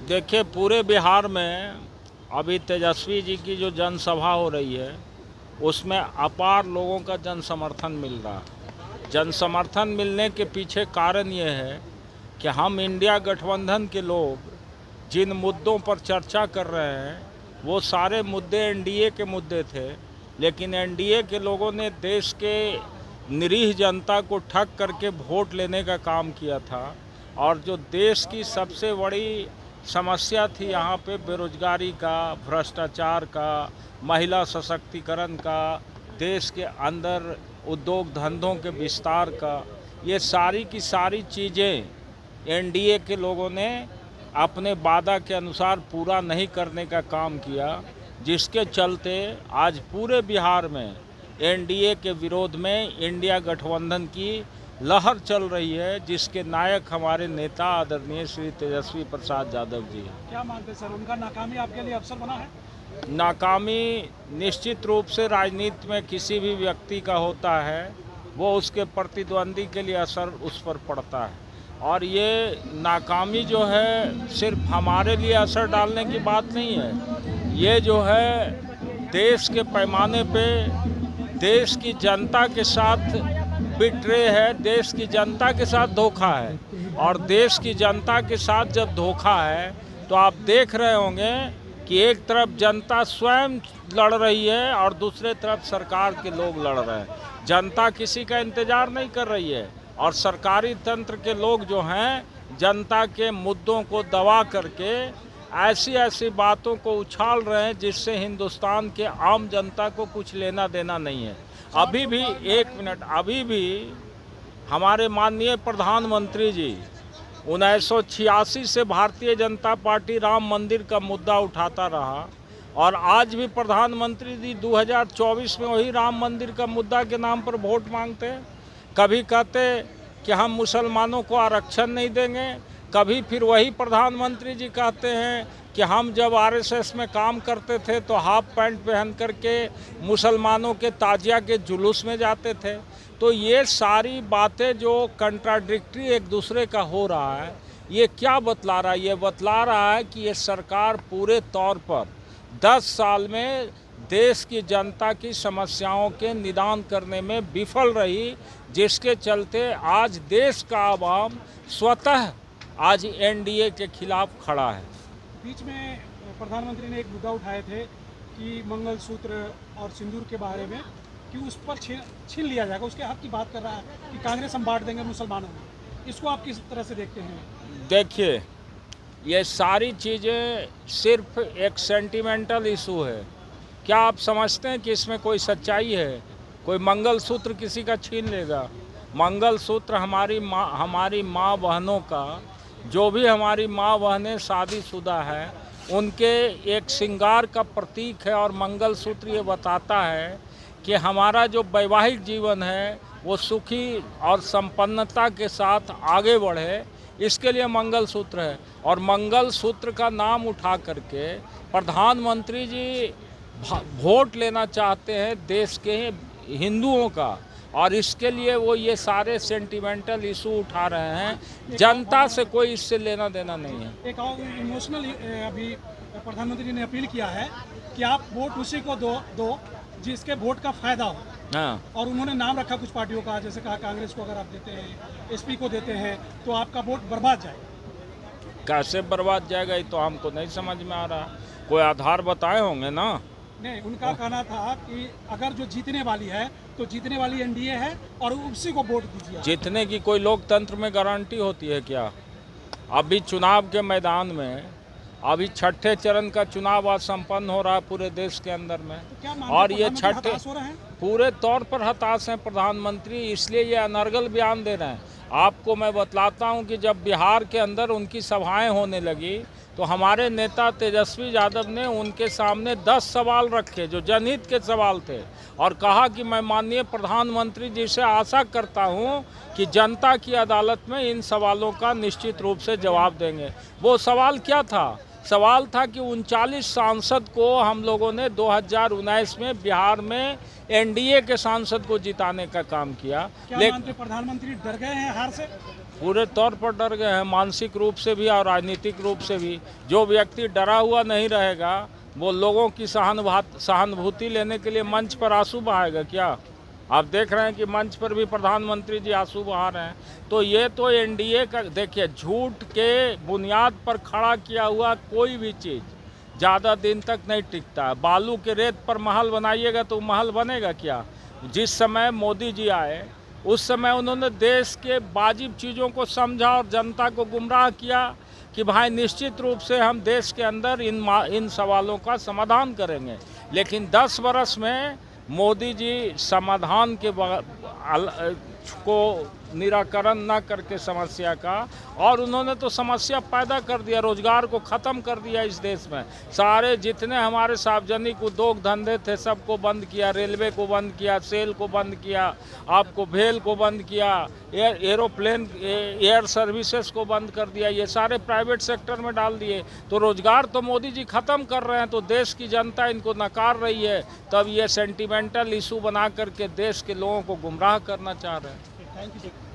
देखिए, पूरे बिहार में अभी तेजस्वी जी की जो जनसभा हो रही है उसमें अपार लोगों का जन समर्थन मिल रहा है। जन समर्थन मिलने के पीछे कारण ये है कि हम इंडिया गठबंधन के लोग जिन मुद्दों पर चर्चा कर रहे हैं वो सारे मुद्दे एनडीए के मुद्दे थे, लेकिन एनडीए के लोगों ने देश के निरीह जनता को ठग करके वोट लेने का काम किया था। और जो देश की सबसे बड़ी समस्या थी यहाँ पे बेरोजगारी का, भ्रष्टाचार का, महिला सशक्तिकरण का, देश के अंदर उद्योग धंधों के विस्तार का, ये सारी की सारी चीज़ें एनडीए के लोगों ने अपने वादा के अनुसार पूरा नहीं करने का काम किया, जिसके चलते आज पूरे बिहार में एनडीए के विरोध में इंडिया गठबंधन की लहर चल रही है, जिसके नायक हमारे नेता आदरणीय श्री तेजस्वी प्रसाद यादव जी हैं। क्या मानते हैं सर, उनका नाकामी आपके लिए अवसर बना है? नाकामी निश्चित रूप से राजनीति में किसी भी व्यक्ति का होता है, वो उसके प्रतिद्वंदी के लिए असर उस पर पड़ता है। और ये नाकामी जो है सिर्फ हमारे लिए असर डालने की बात नहीं है, ये जो है देश के पैमाने पे देश की जनता के साथ बिट्रे है, देश की जनता के साथ धोखा है। और देश की जनता के साथ जब धोखा है तो आप देख रहे होंगे कि एक तरफ जनता स्वयं लड़ रही है और दूसरे तरफ सरकार के लोग लड़ रहे हैं। जनता किसी का इंतज़ार नहीं कर रही है और सरकारी तंत्र के लोग जो हैं जनता के मुद्दों को दबा करके ऐसी ऐसी बातों को उछाल रहे हैं जिससे हिंदुस्तान के आम जनता को कुछ लेना देना नहीं है। अभी भी एक मिनट, अभी भी हमारे माननीय प्रधानमंत्री जी 1986 से भारतीय जनता पार्टी राम मंदिर का मुद्दा उठाता रहा और आज भी प्रधानमंत्री जी 2024 में वही राम मंदिर का मुद्दा के नाम पर वोट मांगते हैं। कभी कहते कि हम मुसलमानों को आरक्षण नहीं देंगे, कभी फिर वही प्रधानमंत्री जी कहते हैं कि हम जब आरएसएस में काम करते थे तो हाफ पैंट पहन करके मुसलमानों के ताजिया के जुलूस में जाते थे। तो ये सारी बातें जो कंट्राडिक्टरी एक दूसरे का हो रहा है, ये क्या बतला रहा है? ये बतला रहा है कि ये सरकार पूरे तौर पर 10 साल में देश की जनता की समस्याओं के निदान करने में विफल रही, जिसके चलते आज देश का आवाम स्वतः आज एनडीए के खिलाफ खड़ा है। बीच में प्रधानमंत्री ने एक मुद्दा उठाए थे कि मंगलसूत्र और सिंदूर के बारे में कि उस पर छीन लिया जाएगा, उसके हक की बात कर रहा है कि कांग्रेस हम बांट देंगे मुसलमानों में। इसको आप किस तरह से देखते हैं? देखिए, ये सारी चीज़ें सिर्फ एक सेंटिमेंटल इशू है। क्या आप समझते हैं कि इसमें कोई सच्चाई है? कोई मंगलसूत्र किसी का छीन लेगा? मंगलसूत्र हमारी माँ बहनों का, जो भी हमारी माँ बहनें शादीशुदा है उनके एक श्रृंगार का प्रतीक है। और मंगलसूत्र ये बताता है कि हमारा जो वैवाहिक जीवन है वो सुखी और संपन्नता के साथ आगे बढ़े, इसके लिए मंगलसूत्र है। और मंगलसूत्र का नाम उठा करके प्रधानमंत्री जी वोट लेना चाहते हैं देश के हिंदुओं का, और इसके लिए वो ये सारे सेंटिमेंटल इशू उठा रहे हैं। जनता से कोई इससे लेना देना नहीं है। एक और इमोशनल अभी प्रधानमंत्री ने अपील किया है कि आप वोट उसी को दो जिसके वोट का फायदा हो। हाँ। और उन्होंने नाम रखा कुछ पार्टियों का, जैसे कहा कांग्रेस को अगर आप देते हैं, एसपी को देते हैं तो आपका वोट बर्बाद जाएगा। कैसे बर्बाद जाएगा ये तो हमको नहीं समझ में आ रहा। कोई आधार बताए होंगे ना? नहीं, उनका कहना था कि अगर जो जीतने वाली है तो जीतने वाली एनडीए है और उसी को वोट दीजिए। जीतने की कोई लोकतंत्र में गारंटी होती है क्या? अभी चुनाव के मैदान में अभी छठे चरण का चुनाव आज संपन्न हो रहा है पूरे देश के अंदर में। तो और ये छठे पूरे तौर पर हताश हैं प्रधानमंत्री, इसलिए ये अनर्गल बयान दे रहे हैं। आपको मैं बतलाता हूं कि जब बिहार के अंदर उनकी सभाएं होने लगी तो हमारे नेता तेजस्वी यादव ने उनके सामने 10 सवाल रखे जो जनहित के सवाल थे, और कहा कि मैं माननीय प्रधानमंत्री जी से आशा करता हूं कि जनता की अदालत में इन सवालों का निश्चित रूप से जवाब देंगे। वो सवाल क्या था? सवाल था कि 39 सांसद को हम लोगों ने 2019 में बिहार में एनडीए के सांसद को जिताने का काम किया। क्या मानते प्रधानमंत्री डर गए हैं हार से? पूरे तौर पर डर गए हैं, मानसिक रूप से भी और राजनीतिक रूप से भी। जो व्यक्ति डरा हुआ नहीं रहेगा वो लोगों की सहानुभूति लेने के लिए मंच पर आंसू बहाएगा क्या? आप देख रहे हैं कि मंच पर भी प्रधानमंत्री जी आंसू बहा रहे हैं। तो ये तो एनडीए का, देखिए, झूठ के बुनियाद पर खड़ा किया हुआ कोई भी चीज़ ज़्यादा दिन तक नहीं टिकता है। बालू के रेत पर महल बनाइएगा तो महल बनेगा क्या? जिस समय मोदी जी आए उस समय उन्होंने देश के वाजिब चीज़ों को समझा और जनता को गुमराह किया कि भाई निश्चित रूप से हम देश के अंदर इन सवालों का समाधान करेंगे। लेकिन 10 वर्ष में मोदी जी समाधान के को निराकरण न करके समस्या का, और उन्होंने तो समस्या पैदा कर दिया, रोजगार को ख़त्म कर दिया इस देश में। सारे जितने हमारे सार्वजनिक उद्योग धंधे थे सबको बंद किया, रेलवे को बंद किया, सेल को बंद किया, आपको भेल को बंद किया, एरोप्लेन एयर सर्विसेज को बंद कर दिया, ये सारे प्राइवेट सेक्टर में डाल दिए। तो रोजगार तो मोदी जी ख़त्म कर रहे हैं, तो देश की जनता इनको नकार रही है। तब ये सेंटिमेंटल इशू बना करके देश के लोगों को गुमराह करना चाह रहे हैं। Thank you sir.